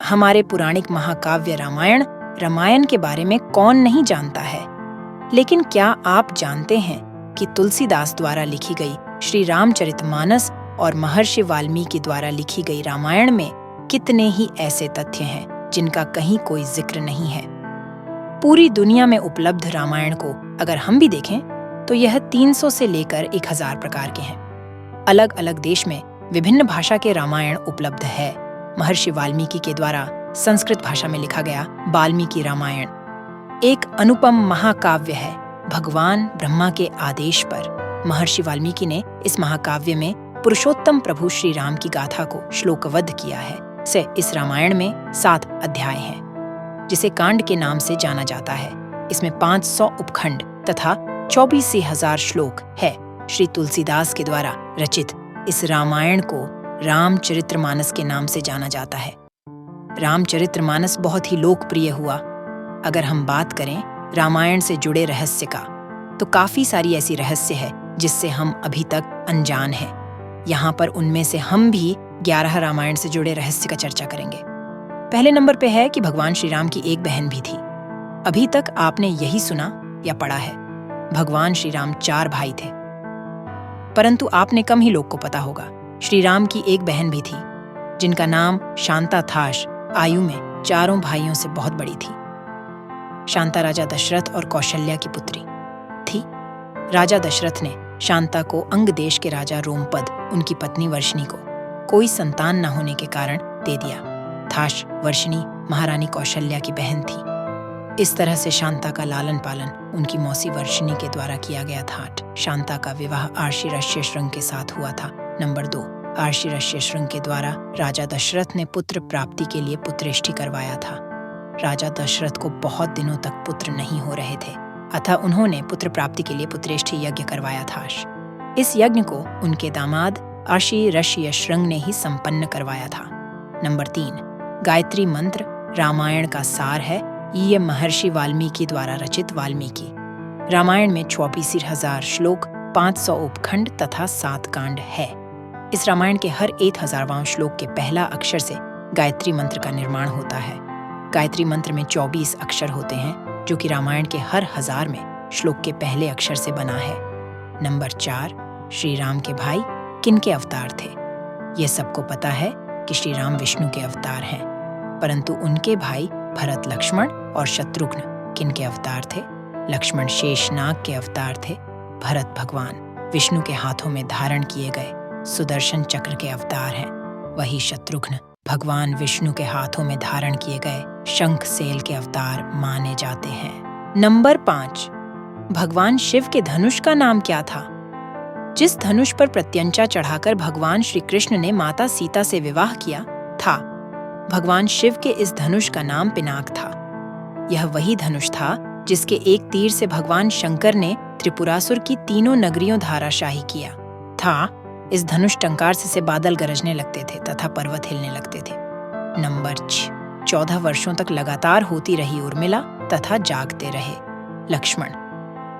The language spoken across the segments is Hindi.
हमारे पुराणिक महाकाव्य रामायण के बारे में कौन नहीं जानता है। लेकिन क्या आप जानते हैं कि तुलसीदास द्वारा लिखी गई श्री रामचरितमानस और महर्षि वाल्मीकि द्वारा लिखी गई रामायण में कितने ही ऐसे तथ्य हैं जिनका कहीं कोई जिक्र नहीं है। पूरी दुनिया में उपलब्ध रामायण को अगर हम भी देखें तो यह 300 से लेकर 1000 प्रकार के हैं। अलग अलग देश में विभिन्न भाषा के रामायण उपलब्ध है। महर्षि वाल्मीकि के द्वारा संस्कृत भाषा में लिखा गया वाल्मीकि रामायण एक अनुपम महाकाव्य है। भगवान ब्रह्मा के आदेश पर महर्षि वाल्मीकि ने इस महाकाव्य में पुरुषोत्तम प्रभु श्री राम की गाथा को श्लोकबद्ध किया है। इस रामायण में 7 अध्याय हैं, जिसे कांड के नाम से जाना जाता है। इसमें 500 उपखंड तथा 24,000 श्लोक है। श्री तुलसीदास के द्वारा रचित इस रामायण को रामचरितमानस के नाम से जाना जाता है। रामचरितमानस बहुत ही लोकप्रिय हुआ। अगर हम बात करें रामायण से जुड़े रहस्य का, तो काफी सारी ऐसी रहस्य है जिससे हम अभी तक अनजान हैं। यहाँ पर उनमें से हम भी 11 रामायण से जुड़े रहस्य का चर्चा करेंगे। पहले नंबर पे है कि भगवान श्री राम की एक बहन भी थी। अभी तक आपने यही सुना या पढ़ा है। भगवान श्री राम 4 भाई थे, परंतु आपने कम ही लोग को पता होगा श्री राम की एक बहन भी थी, जिनका नाम शांता था। आयु में 4 भाइयों से बहुत बड़ी थी। शांता राजा दशरथ और कौशल्या की पुत्री थी। राजा दशरथ ने शांता को अंग देश के राजा रोमपद, उनकी पत्नी वर्षिणी को कोई संतान न होने के कारण दे दिया था। वर्षिणी महारानी कौशल्या की बहन थी। इस तरह से शांता का लालन पालन उनकी मौसी वर्षिणी के द्वारा किया गया था। शांता का विवाह आर्षिरश्य श्रृंग के साथ हुआ था। नंबर 2, आर्षिरश्य श्रृंग के द्वारा राजा दशरथ ने पुत्र प्राप्ति के लिए पुत्रेष्टि करवाया था। राजा दशरथ को बहुत दिनों तक पुत्र नहीं हो रहे थे, अतः उन्होंने पुत्र प्राप्ति के लिए पुत्रेष्टि यज्ञ करवाया था। इस यज्ञ को उनके दामाद आर्षिरश्य श्रृंग ने ही संपन्न करवाया था। नंबर 3, गायत्री मंत्र रामायण का सार है। ये महर्षि वाल्मीकि द्वारा रचित वाल्मीकि रामायण में 24,000 श्लोक, 500 उपखंड तथा 7 कांड है। इस रामायण के हर 1000वां श्लोक के पहला अक्षर से गायत्री मंत्र का निर्माण होता है। गायत्री मंत्र में 24 अक्षर होते हैं, जो कि रामायण के हर 1000 में श्लोक के पहले अक्षर से बना है। नंबर 4, श्री राम के भाई किनके अवतार थे? यह सबको पता है कि श्री राम विष्णु के अवतार हैं, परंतु उनके भाई भरत, लक्ष्मण और शत्रुघ्न किनके अवतार थे? लक्ष्मण शेषनाग के अवतार थे। भरत भगवान विष्णु के हाथों में धारण किए गए सुदर्शन चक्र के अवतार हैं। वही शत्रुघ्न भगवान विष्णु के हाथों में धारण किए गए शंख सेल के अवतार माने जाते हैं। नंबर 5, भगवान शिव के धनुष का नाम क्या था? जिस धनुष पर प्रत्यंचा चढ़ाकर भगवान श्री कृष्ण ने माता सीता से विवाह किया था, भगवान शिव के इस धनुष का नाम पिनाक था। यह वही धनुष था जिसके एक तीर से भगवान शंकर ने त्रिपुरासुर की 3 नगरियों धाराशाही किया था। इस धनुष टंकार से बादल गरजने लगते थे तथा पर्वत हिलने लगते थे। नंबर 6, 14 वर्षों तक लगातार होती रही उर्मिला तथा जागते रहे लक्ष्मण।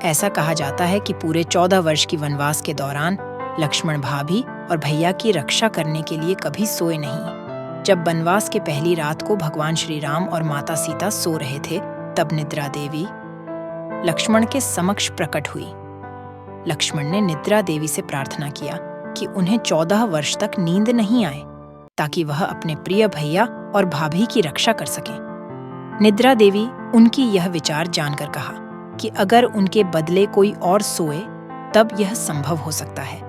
ऐसा कहा जाता है कि पूरे 14 वर्ष की वनवास के दौरान लक्ष्मण भाभी और भैया की रक्षा करने के लिए कभी सोए नहीं। जब वनवास के पहली रात को भगवान श्री राम और माता सीता सो रहे थे, तब निद्रा देवी लक्ष्मण के समक्ष प्रकट हुई। लक्ष्मण ने निद्रा देवी से प्रार्थना किया कि उन्हें 14 वर्ष तक नींद नहीं आए, ताकि वह अपने प्रिय भैया और भाभी की रक्षा कर सकें। निद्रा देवी उनकी यह विचार जानकर कहा कि अगर उनके बदले कोई और सोए तब यह संभव हो सकता है।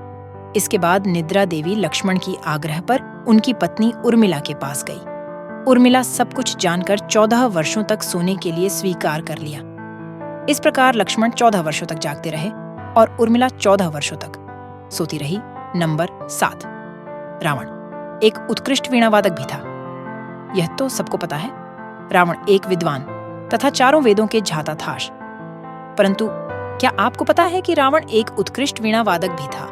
इसके बाद निद्रा देवी लक्ष्मण की आग्रह पर उनकी पत्नी उर्मिला के पास गई। उर्मिला सब कुछ जानकर 14 वर्षों तक सोने के लिए स्वीकार कर लिया। इस प्रकार लक्ष्मण 14 वर्षों तक जागते रहे और उर्मिला 14 वर्षों तक सोती रही। नंबर 7, रावण एक उत्कृष्ट वीणावादक भी था। यह तो सबको पता है। रावण एक विद्वान तथा 4 वेदों के झाता था। परंतु क्या आपको पता है कि रावण एक उत्कृष्ट वीणावादक भी था,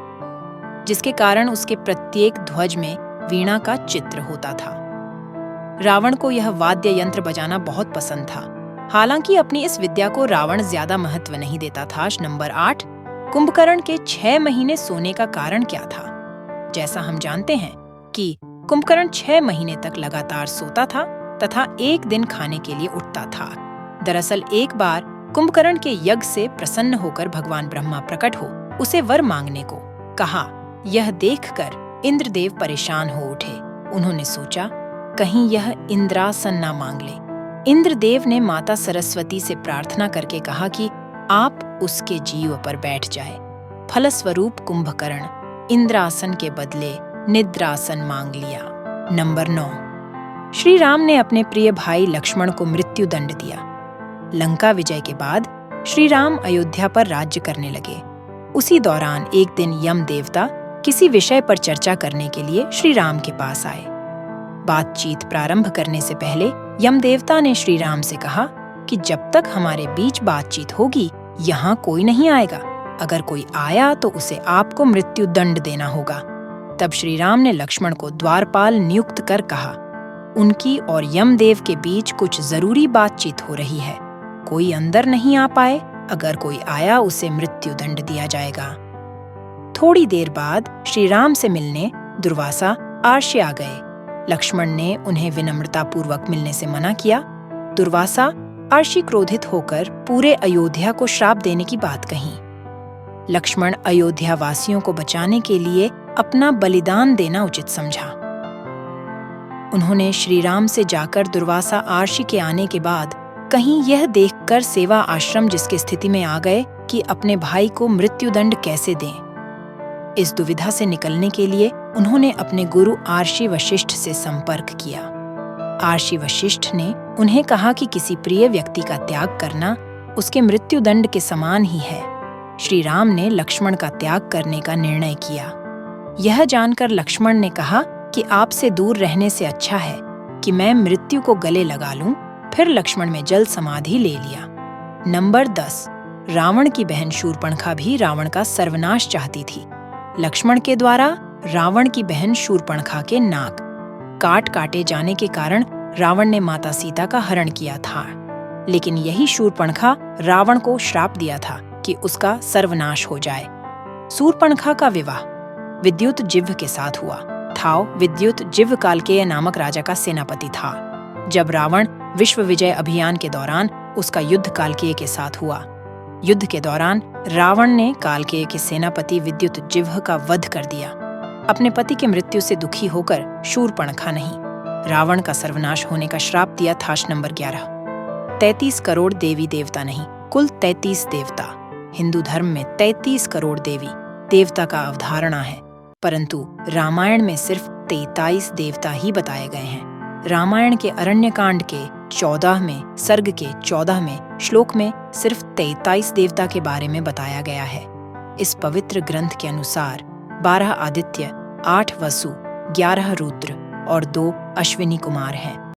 जिसके कारण उसके प्रत्येक ध्वज में वीणा का चित्र होता था। रावण को यह वाद्य यंत्र बजाना बहुत पसंद था। हालांकि अपनी इस विद्या को रावण ज्यादा महत्व नहीं देता था। नंबर 8, कुंभकर्ण के 6 महीने सोने का कारण क्या था? जैसा हम जानते हैं कि कुंभकर्ण 6 महीने तक लगातार सोता था तथा एक दिन खाने के लिए उठता था। दरअसल एक बार कुंभकर्ण के यज्ञ से प्रसन्न होकर भगवान ब्रह्मा प्रकट हो उसे वर मांगने को कहा। यह देखकर इंद्रदेव परेशान हो उठे। उन्होंने सोचा कहीं यह इंद्रासन ना मांग ले। इंद्रदेव ने माता सरस्वती से प्रार्थना करके कहा कि आप उसके जीव पर बैठ जाए। फलस्वरूप कुंभकर्ण इंद्रासन के बदले निद्रासन मांग लिया। नंबर 9, श्री राम ने अपने प्रिय भाई लक्ष्मण को मृत्यु दंड दिया। लंका विजय के बाद श्री राम अयोध्या पर राज्य करने लगे। उसी दौरान एक दिन यम देवता किसी विषय पर चर्चा करने के लिए श्री राम के पास आए। बातचीत प्रारंभ करने से पहले यम देवता ने श्री राम से कहा कि जब तक हमारे बीच बातचीत होगी यहाँ कोई नहीं आएगा। अगर कोई आया तो उसे आपको मृत्यु दंड देना होगा। तब श्री राम ने लक्ष्मण को द्वारपाल नियुक्त कर कहा, उनकी और यमदेव के बीच कुछ जरूरी बातचीत हो रही है। कोई अंदर नहीं आ पाए। अगर कोई आया उसे मृत्यु दंड दिया जाएगा। थोड़ी देर बाद श्री राम से मिलने दुर्वासा आर्षि आ गए। लक्ष्मण ने उन्हें विनम्रतापूर्वक मिलने से मना किया। दुर्वासा आर्षि क्रोधित होकर पूरे अयोध्या को श्राप देने की बात कही। लक्ष्मण अयोध्या वासियों को बचाने के लिए अपना बलिदान देना उचित समझा। उन्होंने श्री राम से जाकर दुर्वासा आर्षि के आने के बाद कहीं यह देखकर सेवा आश्रम जिसकी स्थिति में आ गए कि अपने भाई को मृत्युदंड कैसे दें। इस दुविधा से निकलने के लिए उन्होंने अपने गुरु आर्षि वशिष्ठ से संपर्क किया। आर्षि वशिष्ठ ने उन्हें कहा कि किसी प्रिय व्यक्ति का त्याग करना उसके मृत्युदंड के समान ही है। श्री राम ने लक्ष्मण का त्याग करने का निर्णय किया। यह जानकर लक्ष्मण ने कहा कि आपसे दूर रहने से अच्छा है कि मैं मृत्यु को गले लगा लूं। फिर लक्ष्मण में जल समाधि ले लिया। नंबर 10, रावण की बहन शूर्पणखा भी रावण का सर्वनाश चाहती थी। लक्ष्मण के द्वारा रावण की बहन शूर्पणखा के नाक काटे जाने के कारण रावण ने माता सीता का हरण किया था। लेकिन यही शूर्पणखा रावण को श्राप दिया था कि उसका सर्वनाश हो जाए। शूर्पणखा का विवाह विद्युत जिह्व के साथ हुआ था। विद्युत जिह्व कालकेय नामक राजा का सेनापति था। जब रावण विश्व विजय अभियान के दौरान उसका युद्ध कालकेय के साथ हुआ। युद्ध के दौरान रावण ने कालकेय के सेनापति विद्युत जिह्व का वध कर दिया। अपने पति की मृत्यु से दुखी होकर शूर्पणखा नहीं, रावण का सर्वनाश होने का श्राप दिया था। नंबर 11, 33 करोड़ देवी देवता नहीं, कुल 33 देवता। हिंदू धर्म में 33 करोड़ देवी देवता का अवधारणा है, परंतु रामायण में सिर्फ 43 देवता ही बताए गए हैं। रामायण के अरण्यकांड के 14 में, सर्ग के 14 में श्लोक में सिर्फ 43 देवता के बारे में बताया गया है। इस पवित्र ग्रंथ के अनुसार 12 आदित्य, 8 वसु, 11 रुद्र और 2 अश्विनी कुमार हैं।